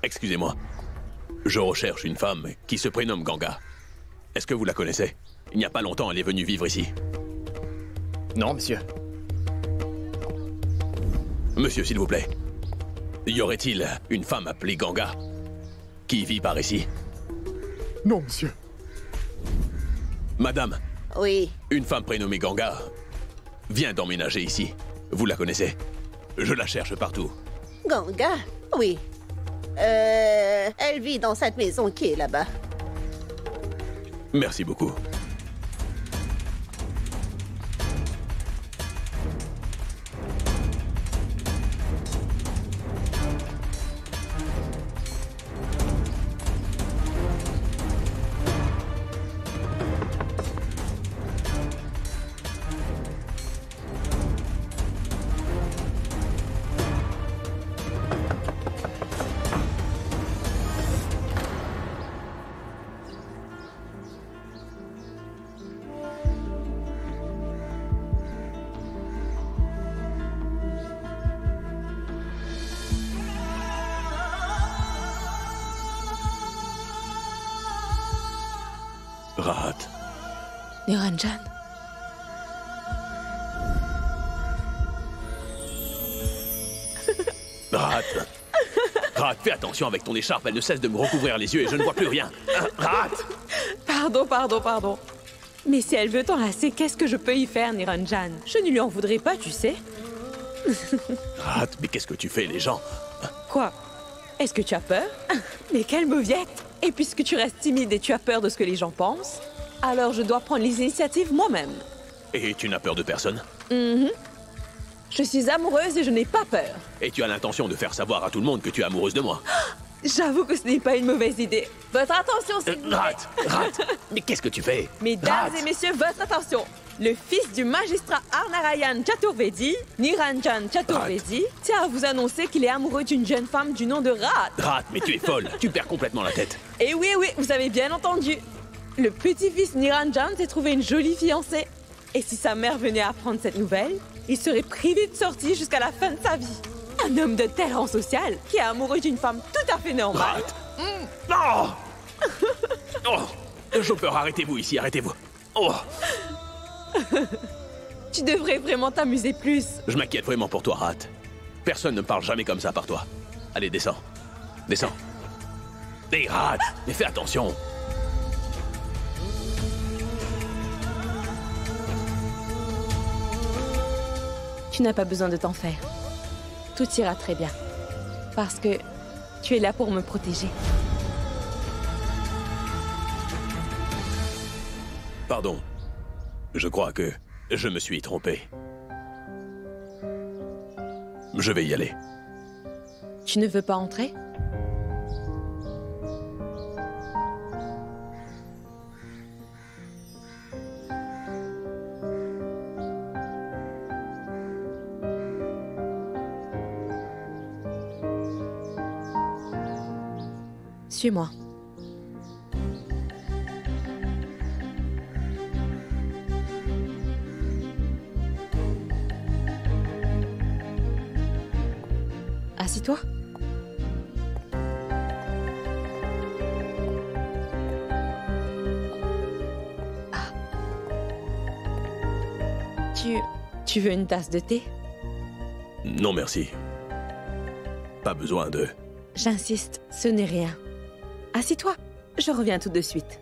Excusez-moi. Je recherche une femme qui se prénomme Ganga. Est-ce que vous la connaissez? Il n'y a pas longtemps, elle est venue vivre ici. Non, monsieur. Monsieur, s'il vous plaît. Y aurait-il une femme appelée Ganga qui vit par ici? Non, monsieur. Madame, Oui. une femme prénommée Ganga vient d'emménager ici. Vous la connaissez? Je la cherche partout. Ganga? Oui. Elle vit dans cette maison qui est là-bas. Merci beaucoup. Rahat. Niranjan. Rahat. Rahat, fais attention avec ton écharpe, elle ne cesse de me recouvrir les yeux et je ne vois plus rien. Rahat. Pardon. Mais si elle veut t'enlacer, qu'est-ce que je peux y faire, Niranjan? Je ne lui en voudrais pas, tu sais. Rahat, mais qu'est-ce que tu fais, les gens? Quoi? Est-ce que tu as peur? Mais quelle mauviette! Et puisque tu restes timide et tu as peur de ce que les gens pensent, alors je dois prendre les initiatives moi-même. Et tu n'as peur de personne? Je suis amoureuse et je n'ai pas peur. Et tu as l'intention de faire savoir à tout le monde que tu es amoureuse de moi? J'avoue que ce n'est pas une mauvaise idée. Votre attention, s'il vous plaît. Rahat, mais qu'est-ce que tu fais? Mesdames Rahat. et messieurs, votre attention. Le fils du magistrat Arnarayan Chaturvedi, Niranjan Chaturvedi, tient à vous annoncer qu'il est amoureux d'une jeune femme du nom de Rahat. Rahat, mais tu es folle, tu perds complètement la tête. Et oui, vous avez bien entendu. Le petit-fils Niranjan s'est trouvé une jolie fiancée. Et si sa mère venait apprendre cette nouvelle, il serait privé de sortie jusqu'à la fin de sa vie. Un homme de tel rang social qui est amoureux d'une femme tout à fait normale. Rahat. Non. Oh. Chauffeur, arrêtez-vous ici, arrêtez-vous. Oh. Tu devrais vraiment t'amuser plus. Je m'inquiète vraiment pour toi, Rahat. Personne ne parle jamais comme ça par toi. Allez, descends. Descends. Hé, Rahat, mais fais attention. Tu n'as pas besoin de t'en faire. Tout ira très bien. Parce que tu es là pour me protéger. Pardon. Je crois que je me suis trompé. Je vais y aller. Tu ne veux pas entrer? Suis-moi. Assis-toi. Ah. Tu veux une tasse de thé? Non, merci. Pas besoin de... J'insiste, ce n'est rien. Assis-toi, je reviens tout de suite.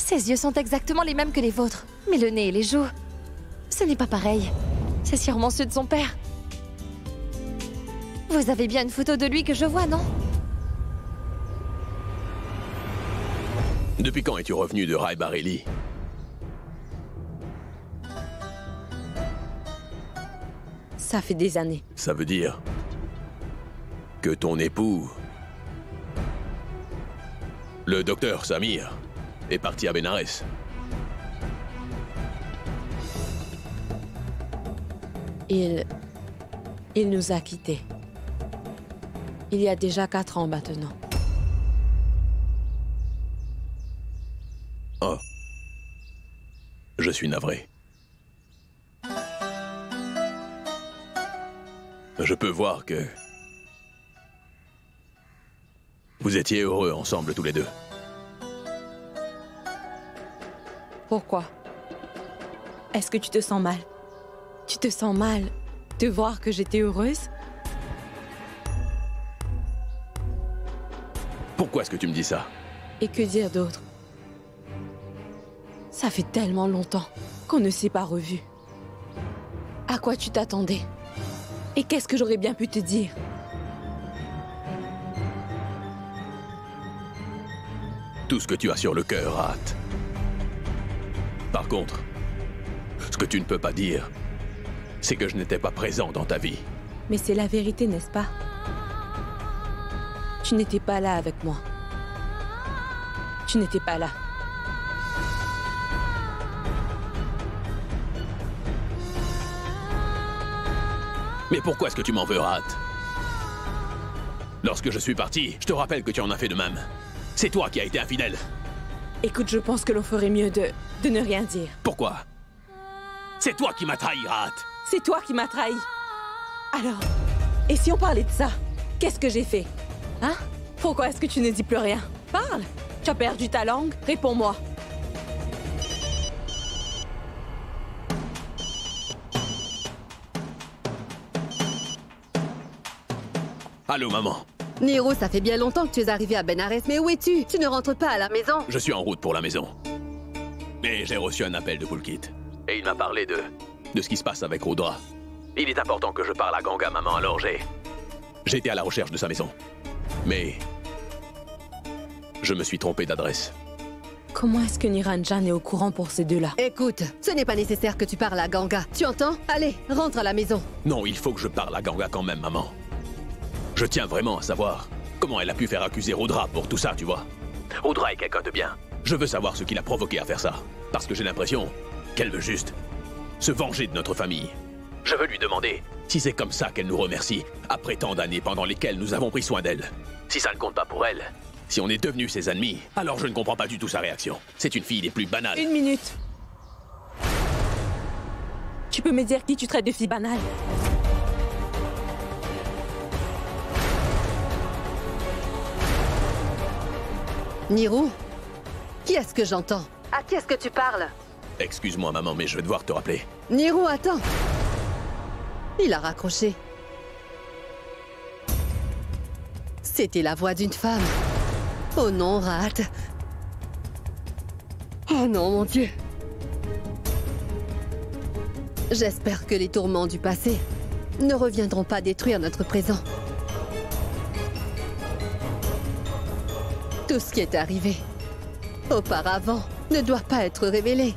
Ses yeux sont exactement les mêmes que les vôtres. Mais le nez et les joues, ce n'est pas pareil. C'est sûrement ceux de son père. Vous avez bien une photo de lui que je vois, non? Depuis quand es-tu revenu de Rai Baréli? Ça fait des années. Ça veut dire que ton époux, le docteur Samir, est parti à Bénarès. Il nous a quittés. Il y a déjà 4 ans maintenant. Oh. Je suis navré. Je peux voir que vous étiez heureux ensemble tous les deux. Pourquoi? Est-ce que tu te sens mal? Tu te sens mal de voir que j'étais heureuse? Pourquoi est-ce que tu me dis ça? Et que dire d'autre? Ça fait tellement longtemps qu'on ne s'est pas revus. À quoi tu t'attendais? Et qu'est-ce que j'aurais bien pu te dire? Tout ce que tu as sur le cœur, Rat. Par contre, ce que tu ne peux pas dire, c'est que je n'étais pas présent dans ta vie. Mais c'est la vérité, n'est-ce pas? Tu n'étais pas là avec moi. Tu n'étais pas là. Mais pourquoi est-ce que tu m'en veux, Rat? Lorsque je suis parti, je te rappelle que tu en as fait de même. C'est toi qui as été infidèle. Écoute, je pense que l'on ferait mieux de ne rien dire. Pourquoi? C'est toi qui m'as trahi, Rat. C'est toi qui m'as trahi. Alors, et si on parlait de ça? Qu'est-ce que j'ai fait? Hein? Pourquoi est-ce que tu ne dis plus rien? Parle! Tu as perdu ta langue? Réponds-moi. Allô, maman. Niro, ça fait bien longtemps que tu es arrivé à Bénarès, mais où es-tu? Tu ne rentres pas à la maison? Je suis en route pour la maison. Mais j'ai reçu un appel de Pulkit. Et il m'a parlé de ce qui se passe avec Rudra. Il est important que je parle à Ganga, maman, alors j'ai été à la recherche de sa maison. Mais je me suis trompé d'adresse. Comment est-ce que Niranjan est au courant pour ces deux-là? Écoute, ce n'est pas nécessaire que tu parles à Ganga. Tu entends? Allez, rentre à la maison. Non, il faut que je parle à Ganga quand même, maman. Je tiens vraiment à savoir comment elle a pu faire accuser Rudra pour tout ça, tu vois. Rudra est quelqu'un de bien. Je veux savoir ce qui l'a provoqué à faire ça. Parce que j'ai l'impression qu'elle veut juste se venger de notre famille. Je veux lui demander si c'est comme ça qu'elle nous remercie, après tant d'années pendant lesquelles nous avons pris soin d'elle. Si ça ne compte pas pour elle, si on est devenus ses ennemis, alors je ne comprends pas du tout sa réaction. C'est une fille des plus banales. 1 minute. Tu peux me dire qui tu traites de fille banale? Niro, qui est-ce que j'entends? À qui est-ce que tu parles? Excuse-moi, maman, mais je vais devoir te rappeler. Niro, attends. Il a raccroché. C'était la voix d'une femme. Oh non, Rat. Oh non, mon Dieu. J'espère que les tourments du passé ne reviendront pas détruire notre présent. Tout ce qui est arrivé auparavant ne doit pas être révélé.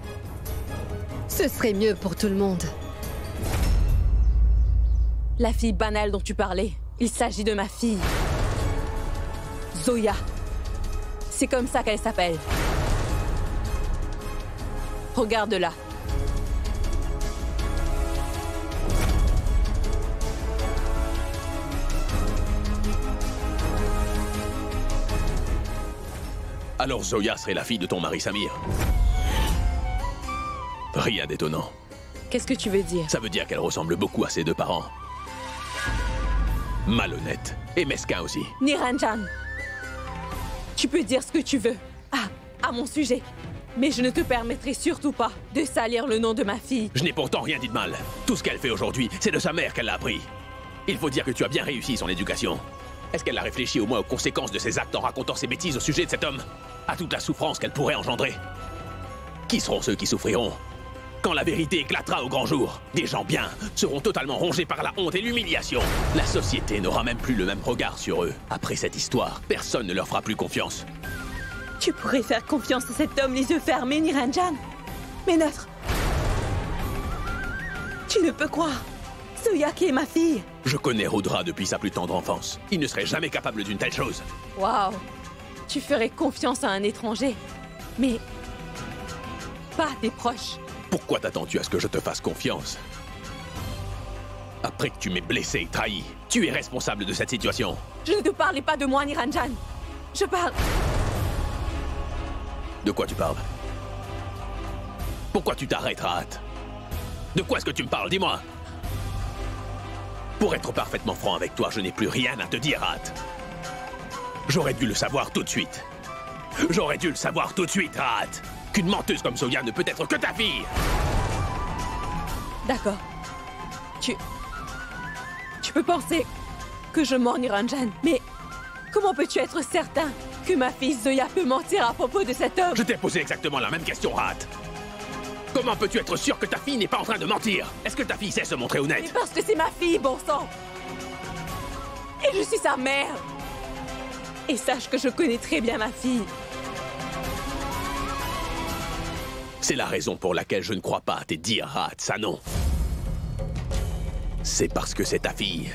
Ce serait mieux pour tout le monde. La fille banale dont tu parlais, il s'agit de ma fille. Zoya. C'est comme ça qu'elle s'appelle. Regarde-la. Alors Zoya serait la fille de ton mari Samir. Rien d'étonnant. Qu'est-ce que tu veux dire? Ça veut dire qu'elle ressemble beaucoup à ses deux parents. Malhonnête. Et mesquin aussi. Niranjan, tu peux dire ce que tu veux. À mon sujet. Mais je ne te permettrai surtout pas de salir le nom de ma fille. Je n'ai pourtant rien dit de mal. Tout ce qu'elle fait aujourd'hui, c'est de sa mère qu'elle l'a appris. Il faut dire que tu as bien réussi son éducation. Est-ce qu'elle a réfléchi au moins aux conséquences de ses actes en racontant ses bêtises au sujet de cet homme? À toute la souffrance qu'elle pourrait engendrer? Qui seront ceux qui souffriront? Quand la vérité éclatera au grand jour, des gens bien seront totalement rongés par la honte et l'humiliation. La société n'aura même plus le même regard sur eux. Après cette histoire, personne ne leur fera plus confiance. Tu pourrais faire confiance à cet homme les yeux fermés, Niranjan. Mais neutre. Tu ne peux croire. Zoya qui est ma fille. Je connais Rudra depuis sa plus tendre enfance. Il ne serait jamais capable d'une telle chose. Waouh. Tu ferais confiance à un étranger. Mais pas à tes proches. Pourquoi t'attends-tu à ce que je te fasse confiance? Après que tu m'aies blessé et trahi, tu es responsable de cette situation. Je ne te parlais pas de moi, Niranjan. Je parle... De quoi tu parles? Pourquoi tu t'arrêtes, Rahat? De quoi est-ce que tu me parles? Dis-moi. Pour être parfaitement franc avec toi, je n'ai plus rien à te dire, Rahat. J'aurais dû le savoir tout de suite. J'aurais dû le savoir tout de suite, Rahat. Qu'une menteuse comme Zoya ne peut être que ta fille. D'accord. Tu peux penser que je mens, Niranjan, mais comment peux-tu être certain que ma fille Zoya peut mentir à propos de cet homme? Je t'ai posé exactement la même question, Rahat. Comment peux-tu être sûr que ta fille n'est pas en train de mentir? Est-ce que ta fille sait se montrer Mais honnête? parce que c'est ma fille, bon sang. Et je suis sa mère. Et sache que je connais très bien ma fille. C'est la raison pour laquelle je ne crois pas à tes dires, Rahat, ça non. C'est parce que c'est ta fille.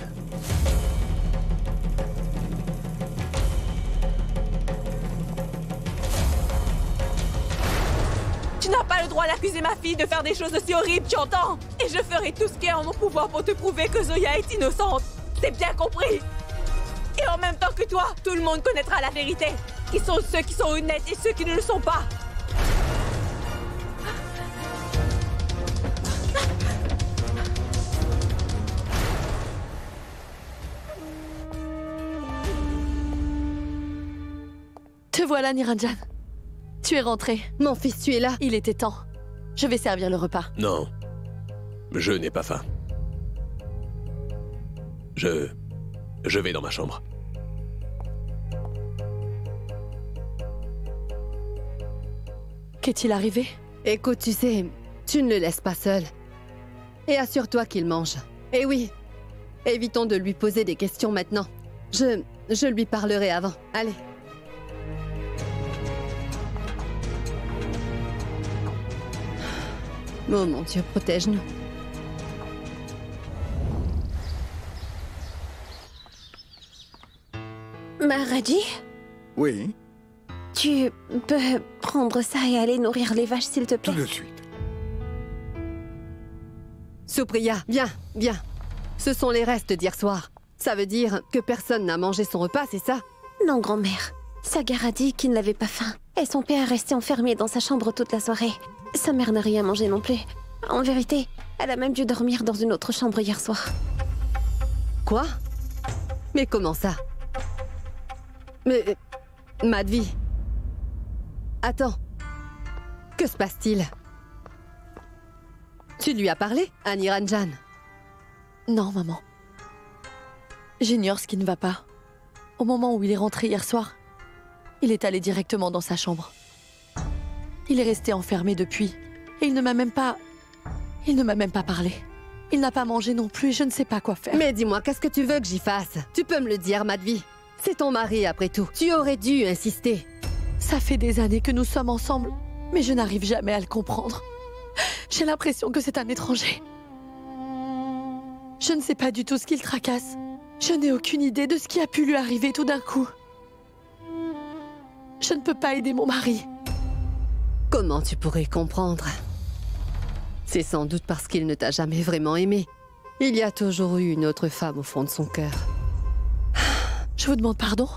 Tu n'as pas le droit d'accuser ma fille de faire des choses aussi horribles, tu entends? Et je ferai tout ce qui est en mon pouvoir pour te prouver que Zoya est innocente. C'est bien compris? Et en même temps que toi, tout le monde connaîtra la vérité. Qui sont ceux qui sont honnêtes et ceux qui ne le sont pas. Te voilà, Niranjan. Tu es rentré. Mon fils, tu es là. Il était temps. Je vais servir le repas. Non. Je n'ai pas faim. Je vais dans ma chambre. Qu'est-il arrivé? Écoute, tu sais, tu ne le laisses pas seul. Et assure-toi qu'il mange. Et oui, évitons de lui poser des questions maintenant. Je lui parlerai avant. Allez. Oh mon Dieu, protège-nous. Maharaji, Oui, tu peux prendre ça et aller nourrir les vaches, s'il te tout plaît? de suite. Supriya, viens, viens. Ce sont les restes d'hier soir. Ça veut dire que personne n'a mangé son repas, c'est ça? Non, grand-mère. Sagar a dit qu'il n'avait pas faim. Et son père est resté enfermé dans sa chambre toute la soirée. Sa mère n'a rien mangé non plus. En vérité, elle a même dû dormir dans une autre chambre hier soir. Quoi? Mais comment ça? Mais... Madhvi. Attends. Que se passe-t-il? Tu lui as parlé à Niranjan? Non, maman. J'ignore ce qui ne va pas. Au moment où il est rentré hier soir, il est allé directement dans sa chambre. Il est resté enfermé depuis. Et il ne m'a même pas parlé. Il n'a pas mangé non plus, je ne sais pas quoi faire. Mais dis-moi, qu'est-ce que tu veux que j'y fasse? Tu peux me le dire, Madhvi. C'est ton mari, après tout. Tu aurais dû insister. Ça fait des années que nous sommes ensemble, mais je n'arrive jamais à le comprendre. J'ai l'impression que c'est un étranger. Je ne sais pas du tout ce qu'il tracasse. Je n'ai aucune idée de ce qui a pu lui arriver tout d'un coup. Je ne peux pas aider mon mari. Comment tu pourrais comprendre? C'est sans doute parce qu'il ne t'a jamais vraiment aimé. Il y a toujours eu une autre femme au fond de son cœur. Je vous demande pardon.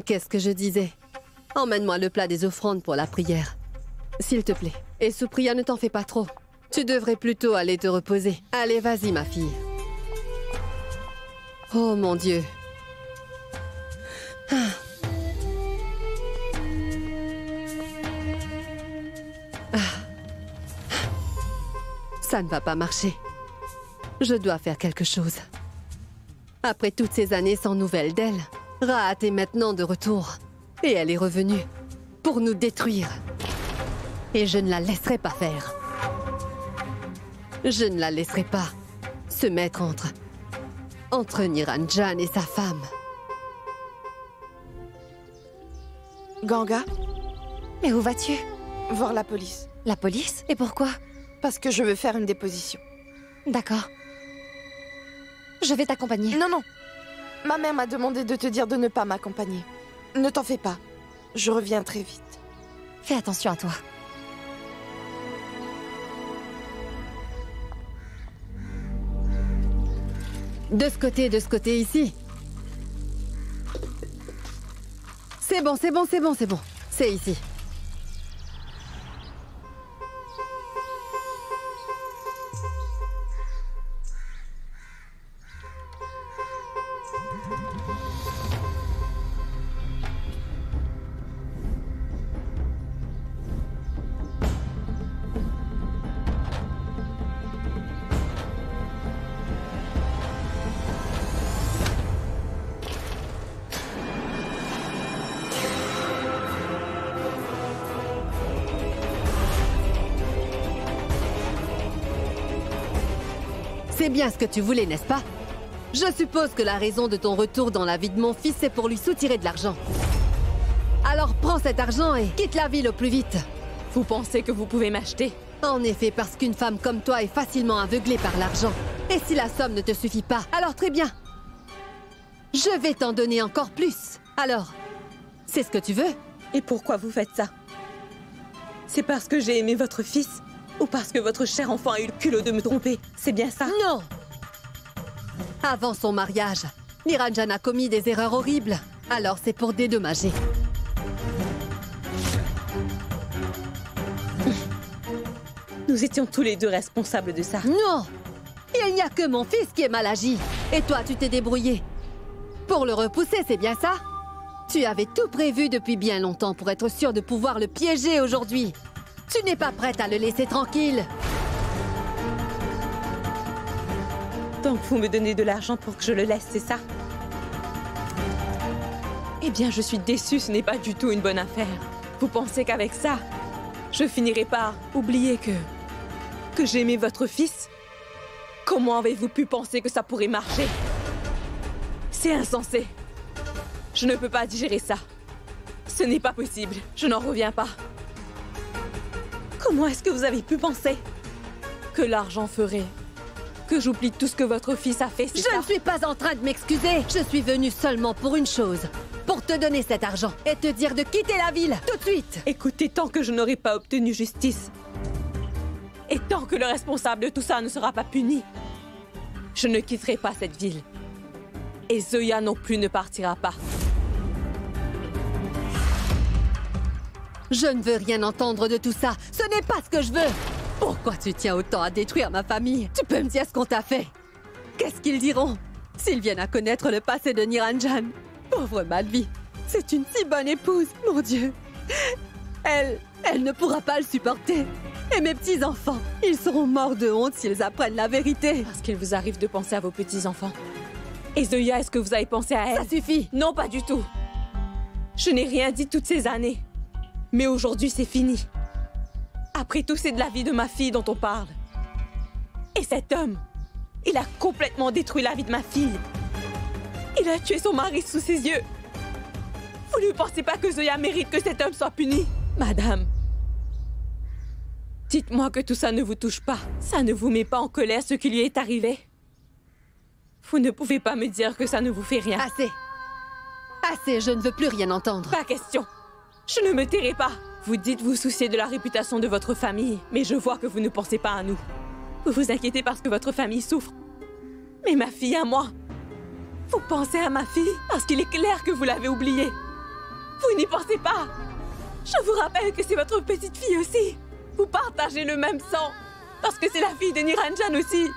Qu'est-ce que je disais? Emmène-moi le plat des offrandes pour la prière. S'il te plaît. Et Supriya, ne t'en fais pas trop. Tu devrais plutôt aller te reposer. Allez, vas-y, ma fille. Oh, mon Dieu. Ça ne va pas marcher. Je dois faire quelque chose. Après toutes ces années sans nouvelles d'elle, Rahat est maintenant de retour. Et elle est revenue pour nous détruire. Et je ne la laisserai pas faire. Je ne la laisserai pas se mettre entre Niranjan et sa femme. Ganga, Mais où vas-tu? voir la police. La police? Et pourquoi? Parce que je veux faire une déposition. D'accord. Je vais t'accompagner. Non, non. Ma mère m'a demandé de te dire de ne pas m'accompagner. Ne t'en fais pas. Je reviens très vite. Fais attention à toi. De ce côté ici. C'est bon, c'est bon, c'est bon, c'est bon. C'est ici. C'est bien ce que tu voulais, n'est-ce pas? Je suppose que la raison de ton retour dans la vie de mon fils, c'est pour lui soutirer de l'argent. Alors prends cet argent et quitte la ville au plus vite. Vous pensez que vous pouvez m'acheter? En effet, parce qu'une femme comme toi est facilement aveuglée par l'argent. Et si la somme ne te suffit pas, alors très bien. Je vais t'en donner encore plus. Alors, c'est ce que tu veux? Et pourquoi vous faites ça? C'est parce que j'ai aimé votre fils? Ou parce que votre cher enfant a eu le culot de me tromper? C'est bien ça? Non! Avant son mariage, Niranjan a commis des erreurs horribles. Alors c'est pour dédommager. Nous étions tous les deux responsables de ça. Non! Il n'y a que mon fils qui est mal agi. Et toi, tu t'es débrouillé. Pour le repousser, c'est bien ça? Tu avais tout prévu depuis bien longtemps pour être sûr de pouvoir le piéger aujourd'hui. Tu n'es pas prête à le laisser tranquille. Donc vous me donnez de l'argent pour que je le laisse, c'est ça? Eh bien, je suis déçue, ce n'est pas du tout une bonne affaire. Vous pensez qu'avec ça, je finirai par oublier que j'aimais votre fils? Comment avez-vous pu penser que ça pourrait marcher? C'est insensé. Je ne peux pas digérer ça. Ce n'est pas possible, je n'en reviens pas. Comment est-ce que vous avez pu penser que l'argent ferait que j'oublie tout ce que votre fils a fait, c'est ça? Je ne suis pas en train de m'excuser. Je suis venue seulement pour une chose. Pour te donner cet argent et te dire de quitter la ville, tout de suite. Écoutez, tant que je n'aurai pas obtenu justice, et tant que le responsable de tout ça ne sera pas puni, je ne quitterai pas cette ville. Et Zoya non plus ne partira pas. Je ne veux rien entendre de tout ça. Ce n'est pas ce que je veux. Pourquoi tu tiens autant à détruire ma famille? Tu peux me dire ce qu'on t'a fait? Qu'est-ce qu'ils diront s'ils viennent à connaître le passé de Niranjan? Pauvre Malvi, c'est une si bonne épouse, mon Dieu. Elle ne pourra pas le supporter. Et mes petits-enfants, ils seront morts de honte s'ils apprennent la vérité. Parce qu'il vous arrive de penser à vos petits-enfants. Et Zoya, est-ce que vous avez pensé à elle? Ça suffit. Non, pas du tout. Je n'ai rien dit toutes ces années. Mais aujourd'hui, c'est fini. Après tout, c'est de la vie de ma fille dont on parle. Et cet homme, il a complètement détruit la vie de ma fille. Il a tué son mari sous ses yeux. Vous ne pensez pas que Zoya mérite que cet homme soit puni? Madame, dites-moi que tout ça ne vous touche pas. Ça ne vous met pas en colère ce qui lui est arrivé? Vous ne pouvez pas me dire que ça ne vous fait rien. Assez. Assez, je ne veux plus rien entendre. Pas question. Je ne me tairai pas. Vous dites vous soucier de la réputation de votre famille, mais je vois que vous ne pensez pas à nous. Vous vous inquiétez parce que votre famille souffre. Mais ma fille à moi, vous pensez à ma fille parce qu'il est clair que vous l'avez oubliée. Vous n'y pensez pas. Je vous rappelle que c'est votre petite fille aussi. Vous partagez le même sang parce que c'est la fille de Niranjan aussi.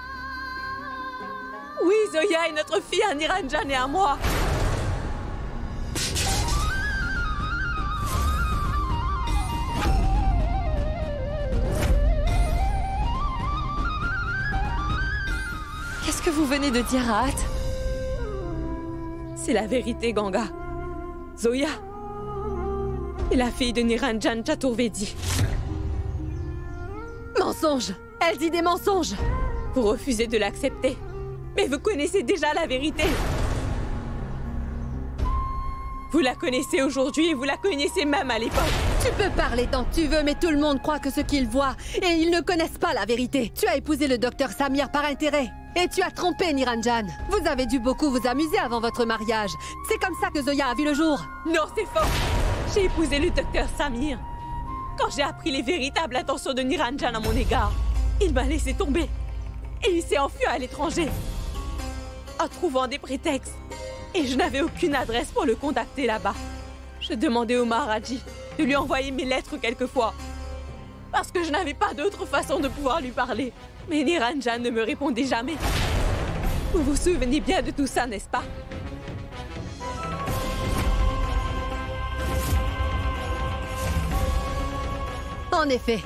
Oui, Zoya est notre fille à Niranjan et à moi. Qu'est-ce que vous venez de dire, Rahat? C'est la vérité, Ganga. Zoya est la fille de Niranjan Chaturvedi. Mensonge! Elle dit des mensonges! Vous refusez de l'accepter. Mais vous connaissez déjà la vérité. Vous la connaissez aujourd'hui et vous la connaissez même à l'époque. Tu peux parler tant que tu veux, mais tout le monde croit que ce qu'ils voient, et ils ne connaissent pas la vérité. Tu as épousé le docteur Samir par intérêt, et tu as trompé Niranjan. Vous avez dû beaucoup vous amuser avant votre mariage. C'est comme ça que Zoya a vu le jour. Non, c'est faux. J'ai épousé le docteur Samir. Quand j'ai appris les véritables intentions de Niranjan à mon égard, il m'a laissé tomber. Et il s'est enfui à l'étranger, en trouvant des prétextes. Et je n'avais aucune adresse pour le contacter là-bas. Je demandais au Maharaji de lui envoyer mes lettres quelquefois, parce que je n'avais pas d'autre façon de pouvoir lui parler. Mais Niranjan ne me répondait jamais. Vous vous souvenez bien de tout ça, n'est-ce pas? En effet,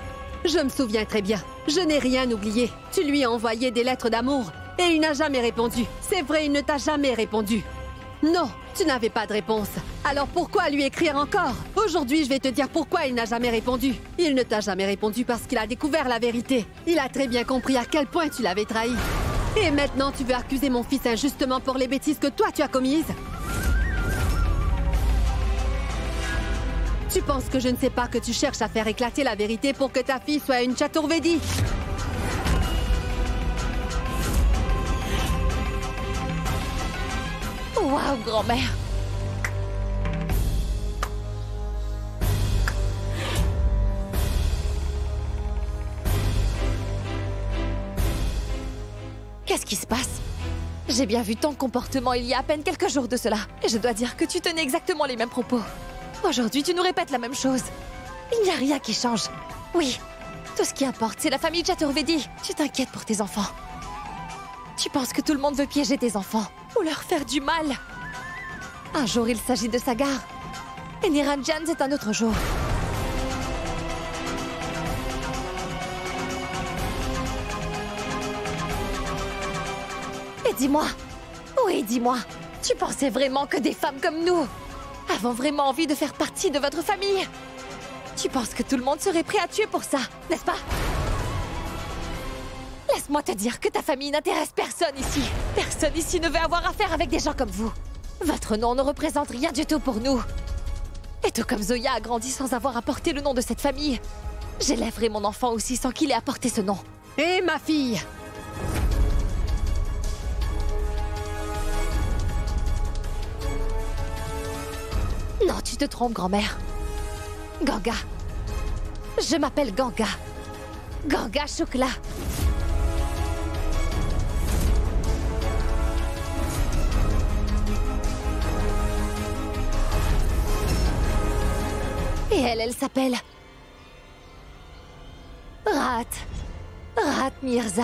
je me souviens très bien. Je n'ai rien oublié. Tu lui as envoyé des lettres d'amour, et il n'a jamais répondu. C'est vrai, il ne t'a jamais répondu. Non, tu n'avais pas de réponse. Alors pourquoi lui écrire encore? Aujourd'hui, je vais te dire pourquoi il n'a jamais répondu. Il ne t'a jamais répondu parce qu'il a découvert la vérité. Il a très bien compris à quel point tu l'avais trahi. Et maintenant, tu veux accuser mon fils injustement pour les bêtises que toi tu as commises? Tu penses que je ne sais pas que tu cherches à faire éclater la vérité pour que ta fille soit une Chaturvedi? Waouh, grand-mère! Qu'est-ce qui se passe? J'ai bien vu ton comportement il y a à peine quelques jours de cela. Et je dois dire que tu tenais exactement les mêmes propos. Aujourd'hui, tu nous répètes la même chose. Il n'y a rien qui change. Oui, tout ce qui importe, c'est la famille Chaturvedi. Tu t'inquiètes pour tes enfants. Tu penses que tout le monde veut piéger tes enfants ou leur faire du mal. Un jour, il s'agit de Sagar. Et Niranjan, c'est un autre jour. Et dis-moi, oui, dis-moi, tu pensais vraiment que des femmes comme nous avons vraiment envie de faire partie de votre famille? Tu penses que tout le monde serait prêt à tuer pour ça, n'est-ce pas? Laisse-moi te dire que ta famille n'intéresse personne ici. Personne ici ne veut avoir affaire avec des gens comme vous. Votre nom ne représente rien du tout pour nous. Et tout comme Zoya a grandi sans avoir à porter le nom de cette famille, j'élèverai mon enfant aussi sans qu'il ait à porter ce nom. Et ma fille? Non, tu te trompes, grand-mère. Ganga. Je m'appelle Ganga. Ganga Shukla. Et elle s'appelle... Rahat. Rahat Mirza.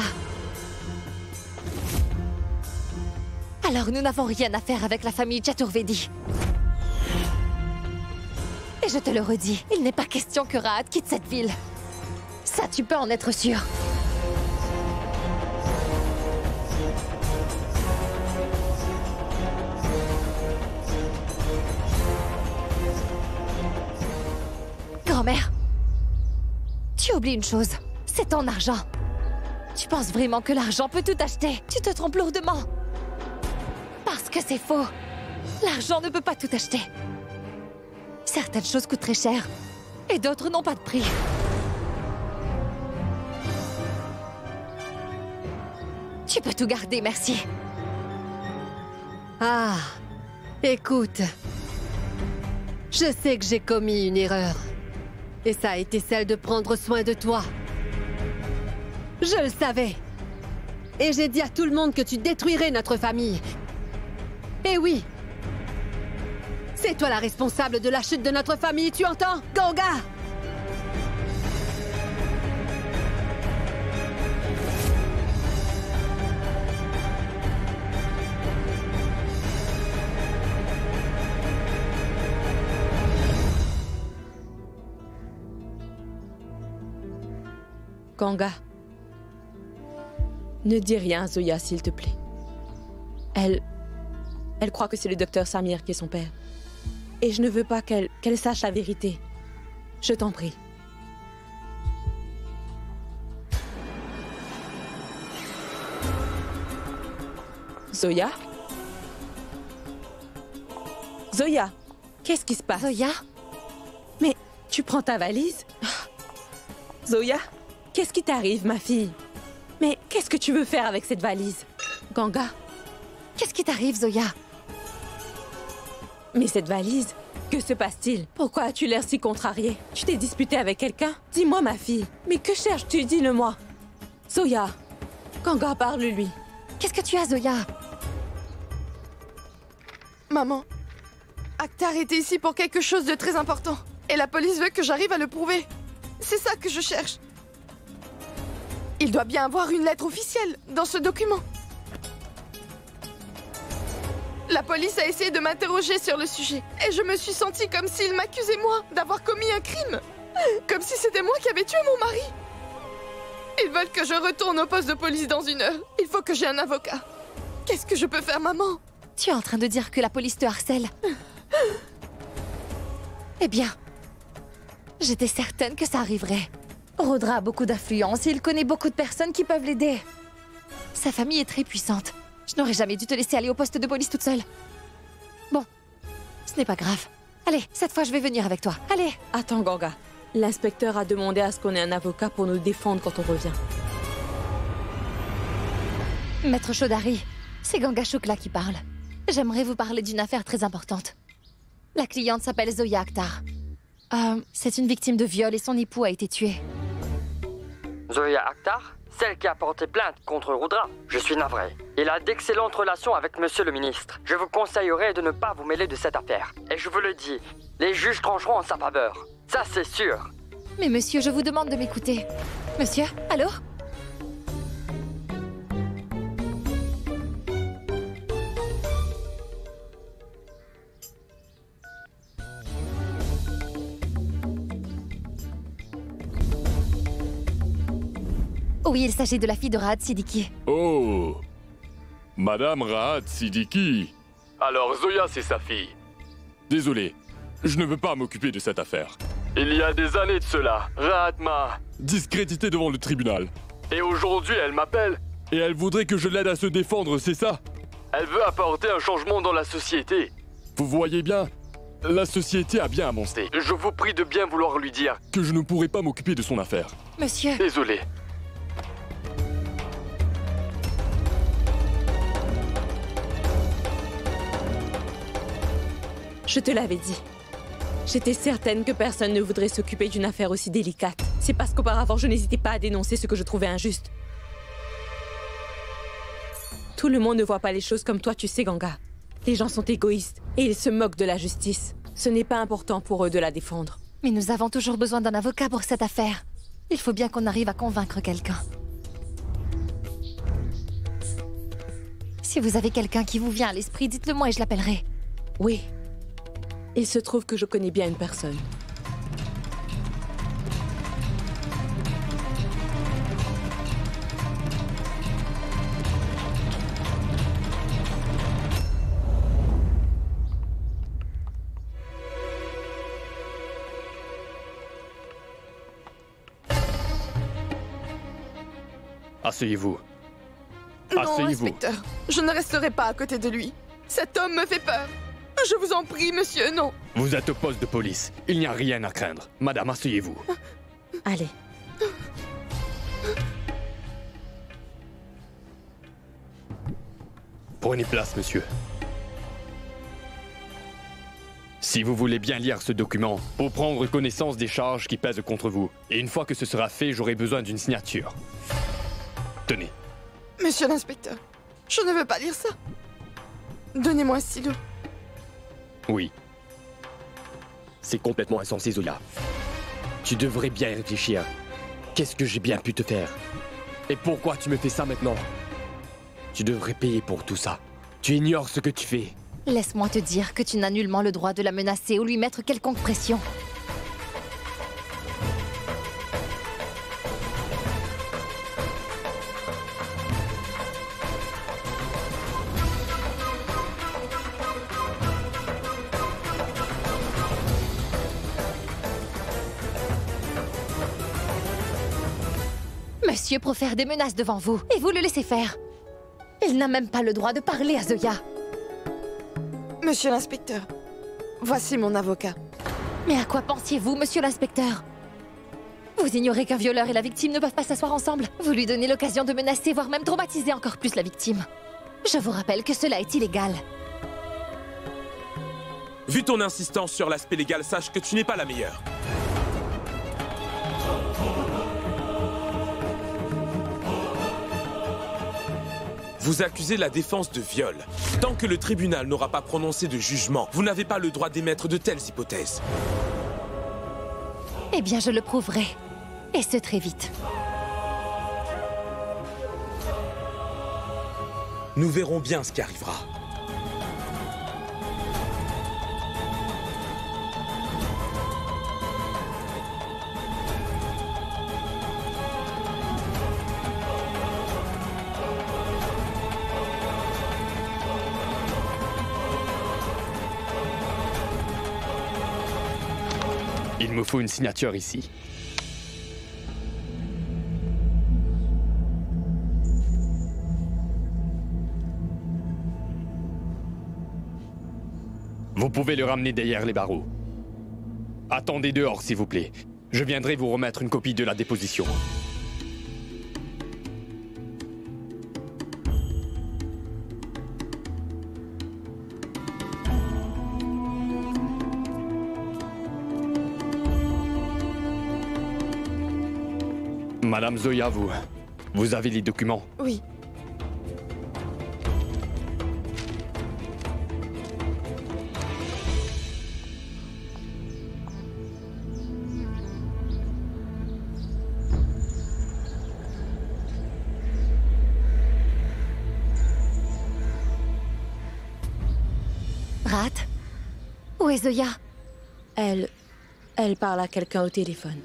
Alors nous n'avons rien à faire avec la famille Chaturvedi. Et je te le redis, il n'est pas question que Rahat quitte cette ville. Ça, tu peux en être sûr. Grand-mère, tu oublies une chose, c'est ton argent. Tu penses vraiment que l'argent peut tout acheter? Tu te trompes lourdement. Parce que c'est faux. L'argent ne peut pas tout acheter. Certaines choses coûtent très cher, et d'autres n'ont pas de prix. Tu peux tout garder, merci. Ah, écoute. Je sais que j'ai commis une erreur. Et ça a été celle de prendre soin de toi. Je le savais. Et j'ai dit à tout le monde que tu détruirais notre famille. Et oui. C'est toi la responsable de la chute de notre famille, tu entends, Ganga? Ganga, ne dis rien à Zoya, s'il te plaît. Elle Elle croit que c'est le docteur Samir qui est son père. Et je ne veux pas qu'elle sache la vérité. Je t'en prie. Zoya? Zoya, qu'est-ce qui se passe? Zoya? Mais tu prends ta valise? Zoya, qu'est-ce qui t'arrive, ma fille? Mais qu'est-ce que tu veux faire avec cette valise? Ganga? Qu'est-ce qui t'arrive, Zoya? Mais cette valise, que se passe-t-il? Pourquoi as-tu l'air si contrariée? Tu t'es disputée avec quelqu'un? Dis-moi, ma fille. Mais que cherches-tu? Dis-le-moi. Zoya, Ganga, parle-lui. Qu'est-ce que tu as, Zoya? Maman, Akhtar était ici pour quelque chose de très important. Et la police veut que j'arrive à le prouver. C'est ça que je cherche. Il doit bien avoir une lettre officielle dans ce document. La police a essayé de m'interroger sur le sujet. Et je me suis sentie comme s'il m'accusait moi d'avoir commis un crime. Comme si c'était moi qui avais tué mon mari. Ils veulent que je retourne au poste de police dans 1 heure. Il faut que j'ai un avocat. Qu'est-ce que je peux faire, maman? Tu es en train de dire que la police te harcèle? Eh bien, j'étais certaine que ça arriverait. Rodra a beaucoup d'influence et il connaît beaucoup de personnes qui peuvent l'aider. Sa famille est très puissante. Je n'aurais jamais dû te laisser aller au poste de police toute seule. Bon, ce n'est pas grave. Allez, cette fois je vais venir avec toi. Allez! Attends, Ganga. L'inspecteur a demandé à ce qu'on ait un avocat pour nous défendre quand on revient. Maître Chaudhary, c'est Ganga Shukla qui parle. J'aimerais vous parler d'une affaire très importante. La cliente s'appelle Zoya Akhtar. C'est une victime de viol et son époux a été tué. Zoya Akhtar? Celle qui a porté plainte contre Rudra? Je suis navré. Il a d'excellentes relations avec monsieur le ministre. Je vous conseillerais de ne pas vous mêler de cette affaire. Et je vous le dis, les juges trancheront en sa faveur. Ça, c'est sûr. Mais monsieur, je vous demande de m'écouter. Monsieur, allô? Oui, il s'agit de la fille de Raad Siddiqui. Oh, Madame Raad Siddiqui. Alors Zoya, c'est sa fille. Désolé, je ne veux pas m'occuper de cette affaire. Il y a des années de cela, Raad m'a discrédité devant le tribunal. Et aujourd'hui, elle m'appelle. Et elle voudrait que je l'aide à se défendre, c'est ça? Elle veut apporter un changement dans la société. Vous voyez bien, la société a bien avancé. Je vous prie de bien vouloir lui dire que je ne pourrai pas m'occuper de son affaire. Monsieur... Désolé. Je te l'avais dit. J'étais certaine que personne ne voudrait s'occuper d'une affaire aussi délicate. C'est parce qu'auparavant, je n'hésitais pas à dénoncer ce que je trouvais injuste. Tout le monde ne voit pas les choses comme toi, tu sais, Ganga. Les gens sont égoïstes et ils se moquent de la justice. Ce n'est pas important pour eux de la défendre. Mais nous avons toujours besoin d'un avocat pour cette affaire. Il faut bien qu'on arrive à convaincre quelqu'un. Si vous avez quelqu'un qui vous vient à l'esprit, dites-le moi et je l'appellerai. Oui. Il se trouve que je connais bien une personne. Asseyez-vous. Non, Asseyez-vous. inspecteur. Je ne resterai pas à côté de lui. Cet homme me fait peur. Je vous en prie, monsieur, non. Vous êtes au poste de police. Il n'y a rien à craindre. Madame, asseyez-vous. Allez. Prenez place, monsieur. Si vous voulez bien lire ce document, pour prendre connaissance des charges qui pèsent contre vous, et une fois que ce sera fait, j'aurai besoin d'une signature. Tenez. Monsieur l'inspecteur, je ne veux pas lire ça. Donnez-moi un stylo. Oui. C'est complètement insensé, Zoya. Tu devrais bien y réfléchir. Qu'est-ce que j'ai bien pu te faire? Et pourquoi tu me fais ça maintenant? Tu devrais payer pour tout ça. Tu ignores ce que tu fais. Laisse-moi te dire que tu n'as nullement le droit de la menacer ou lui mettre quelconque pression. Monsieur profère des menaces devant vous, et vous le laissez faire. Il n'a même pas le droit de parler à Zoya. Monsieur l'inspecteur, voici mon avocat. Mais à quoi pensiez-vous, monsieur l'inspecteur? Vous ignorez qu'un violeur et la victime ne peuvent pas s'asseoir ensemble. Vous lui donnez l'occasion de menacer, voire même traumatiser encore plus la victime. Je vous rappelle que cela est illégal. Vu ton insistance sur l'aspect légal, sache que tu n'es pas la meilleure. Vous accusez la défense de viol. Tant que le tribunal n'aura pas prononcé de jugement, vous n'avez pas le droit d'émettre de telles hypothèses. Eh bien, je le prouverai. Et ce, très vite. Nous verrons bien ce qui arrivera. Il me faut une signature ici. Vous pouvez le ramener derrière les barreaux. Attendez dehors, s'il vous plaît. Je viendrai vous remettre une copie de la déposition. Madame Zoya, vous avez les documents? Oui. Rat? Où est Zoya? Elle parle à quelqu'un au téléphone.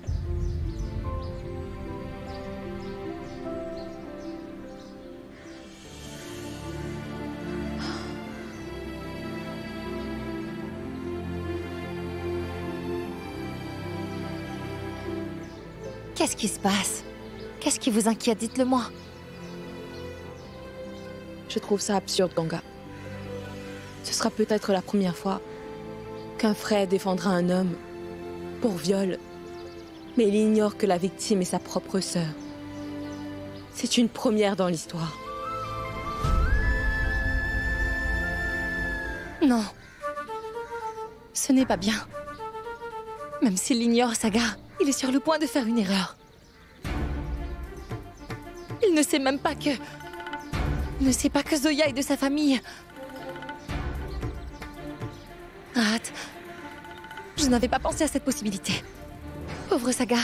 Qu'est-ce qui se passe? Qu'est-ce qui vous inquiète? Dites-le-moi. Je trouve ça absurde, Ganga. Ce sera peut-être la première fois qu'un frère défendra un homme pour viol, mais il ignore que la victime est sa propre sœur. C'est une première dans l'histoire. Non. Ce n'est pas bien. Même s'il l'ignore, Saga, il est sur le point de faire une erreur. Il ne sait même pas que... Il ne sait pas que Zoya est de sa famille. Rat, je n'avais pas pensé à cette possibilité. Pauvre Saga.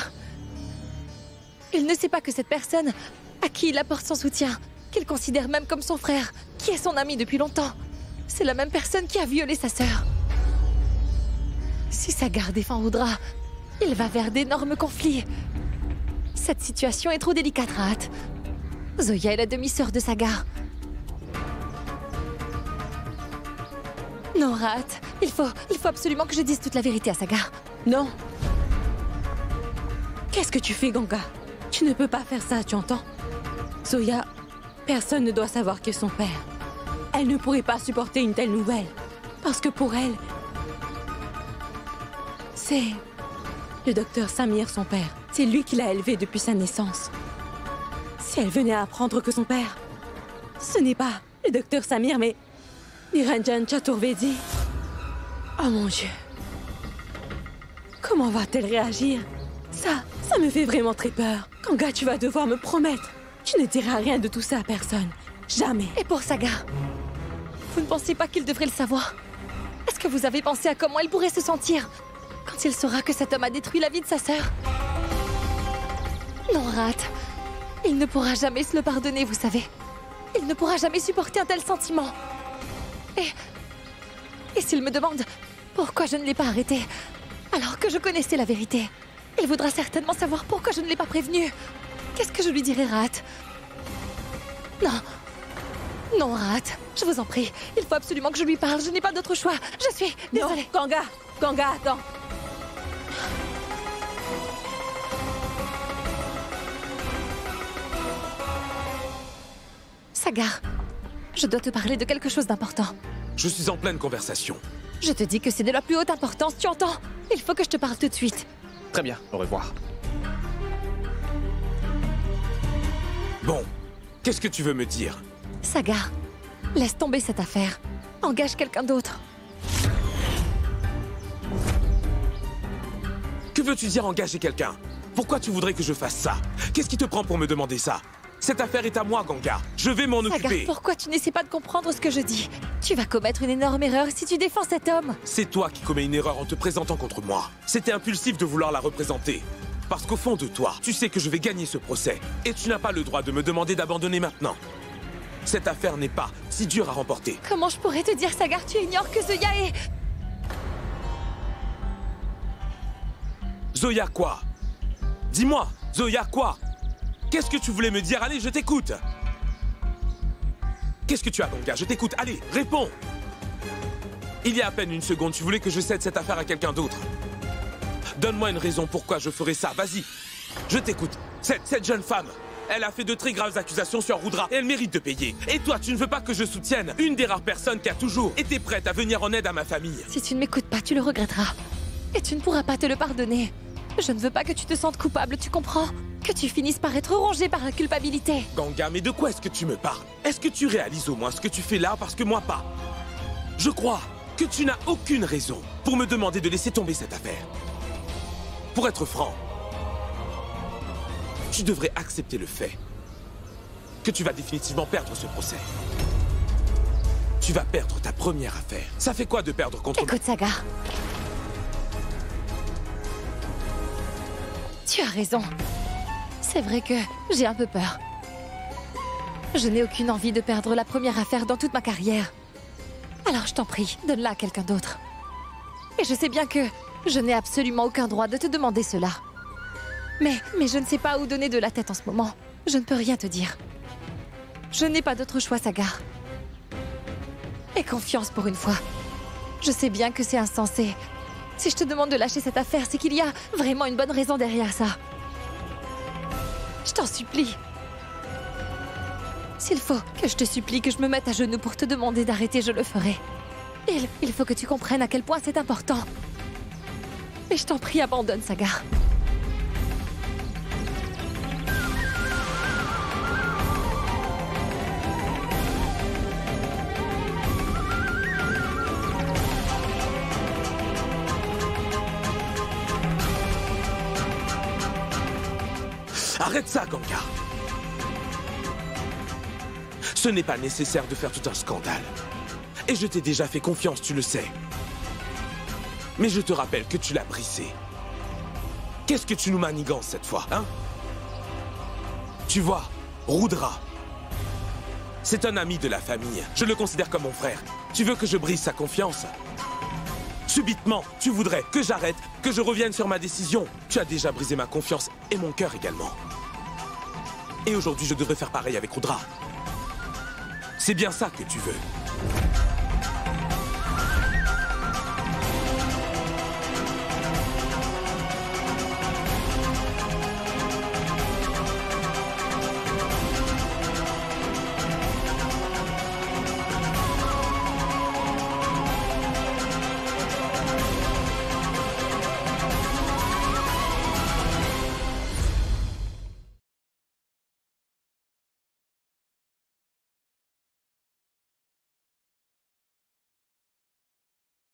Il ne sait pas que cette personne, à qui il apporte son soutien, qu'il considère même comme son frère, qui est son ami depuis longtemps, c'est la même personne qui a violé sa sœur. Si Sagar défend Rudra, il va vers d'énormes conflits. Cette situation est trop délicate, Rat. Zoya est la demi-sœur de Sagar. Non, Rat, il faut absolument que je dise toute la vérité à Sagar. Non. Qu'est-ce que tu fais, Ganga? Tu ne peux pas faire ça, tu entends? Zoya, personne ne doit savoir qui est son père. Elle ne pourrait pas supporter une telle nouvelle. Parce que pour elle, c'est le docteur Samir, son père. C'est lui qui l'a élevée depuis sa naissance. Si elle venait à apprendre que son père, ce n'est pas le docteur Samir, mais Niranjan Chaturvedi. Oh mon Dieu. Comment va-t-elle réagir? Ça me fait vraiment très peur. Ganga, tu vas devoir me promettre. Tu ne diras rien de tout ça à personne. Jamais. Et pour Sagar, vous ne pensez pas qu'il devrait le savoir? Est-ce que vous avez pensé à comment il pourrait se sentir quand il saura que cet homme a détruit la vie de sa sœur? Non, Rat. Il ne pourra jamais se le pardonner, vous savez. Il ne pourra jamais supporter un tel sentiment. Et s'il me demande pourquoi je ne l'ai pas arrêté, alors que je connaissais la vérité, il voudra certainement savoir pourquoi je ne l'ai pas prévenu. Qu'est-ce que je lui dirai, Rat? Non. Non, Rat. Je vous en prie. Il faut absolument que je lui parle. Je n'ai pas d'autre choix. Je suis désolée. Non, Ganga, attends. Sagar, je dois te parler de quelque chose d'important. Je suis en pleine conversation. Je te dis que c'est de la plus haute importance, tu entends? Il faut que je te parle tout de suite. Très bien, au revoir. Bon, qu'est-ce que tu veux me dire? Sagar, laisse tomber cette affaire. Engage quelqu'un d'autre. Que veux-tu dire engager quelqu'un? Pourquoi tu voudrais que je fasse ça? Qu'est-ce qui te prend pour me demander ça? Cette affaire est à moi, Ganga. Je vais m'en Sagar, occuper. pourquoi tu n'essaies pas de comprendre ce que je dis? Tu vas commettre une énorme erreur si tu défends cet homme. C'est toi qui commets une erreur en te présentant contre moi. C'était impulsif de vouloir la représenter. Parce qu'au fond de toi, tu sais que je vais gagner ce procès. Et tu n'as pas le droit de me demander d'abandonner maintenant. Cette affaire n'est pas si dure à remporter. Comment je pourrais te dire, Sagar? Tu ignores que Zoya est... Zoya quoi? Dis-moi, Zoya quoi? Qu'est-ce que tu voulais me dire? Allez, je t'écoute. Qu'est-ce que tu as, Ganga? Je t'écoute. Allez, réponds. Il y a à peine une seconde, tu voulais que je cède cette affaire à quelqu'un d'autre. Donne-moi une raison pourquoi je ferais ça. Vas-y, je t'écoute. Cette jeune femme, elle a fait de très graves accusations sur Rudra et elle mérite de payer. Et toi, tu ne veux pas que je soutienne une des rares personnes qui a toujours été prête à venir en aide à ma famille. Si tu ne m'écoutes pas, tu le regretteras. Et tu ne pourras pas te le pardonner. Je ne veux pas que tu te sentes coupable, tu comprends? Que tu finisses par être rongé par la culpabilité. Ganga, mais de quoi est-ce que tu me parles? Est-ce que tu réalises au moins ce que tu fais là parce que moi pas? Je crois que tu n'as aucune raison pour me demander de laisser tomber cette affaire. Pour être franc, tu devrais accepter le fait que tu vas définitivement perdre ce procès. Tu vas perdre ta première affaire. Ça fait quoi de perdre contre... Écoute, Sagar. Tu as raison. C'est vrai que j'ai un peu peur. Je n'ai aucune envie de perdre la première affaire dans toute ma carrière. Alors je t'en prie, donne-la à quelqu'un d'autre. Et je sais bien que je n'ai absolument aucun droit de te demander cela. Mais je ne sais pas où donner de la tête en ce moment. Je ne peux rien te dire. Je n'ai pas d'autre choix, Sagar. Aie confiance pour une fois. Je sais bien que c'est insensé. Si je te demande de lâcher cette affaire, c'est qu'il y a vraiment une bonne raison derrière ça. Je t'en supplie. S'il faut que je te supplie que je me mette à genoux pour te demander d'arrêter, je le ferai. Il faut que tu comprennes à quel point c'est important. Mais je t'en prie, abandonne, Sagar. Arrête ça, Ganga. Ce n'est pas nécessaire de faire tout un scandale. Et je t'ai déjà fait confiance, tu le sais. Mais je te rappelle que tu l'as brisé. Qu'est-ce que tu nous manigances cette fois, hein? Tu vois, Rudra, c'est un ami de la famille. Je le considère comme mon frère. Tu veux que je brise sa confiance? Subitement, tu voudrais que j'arrête, que je revienne sur ma décision. Tu as déjà brisé ma confiance et mon cœur également. Et aujourd'hui, je devrais faire pareil avec Rudra. C'est bien ça que tu veux.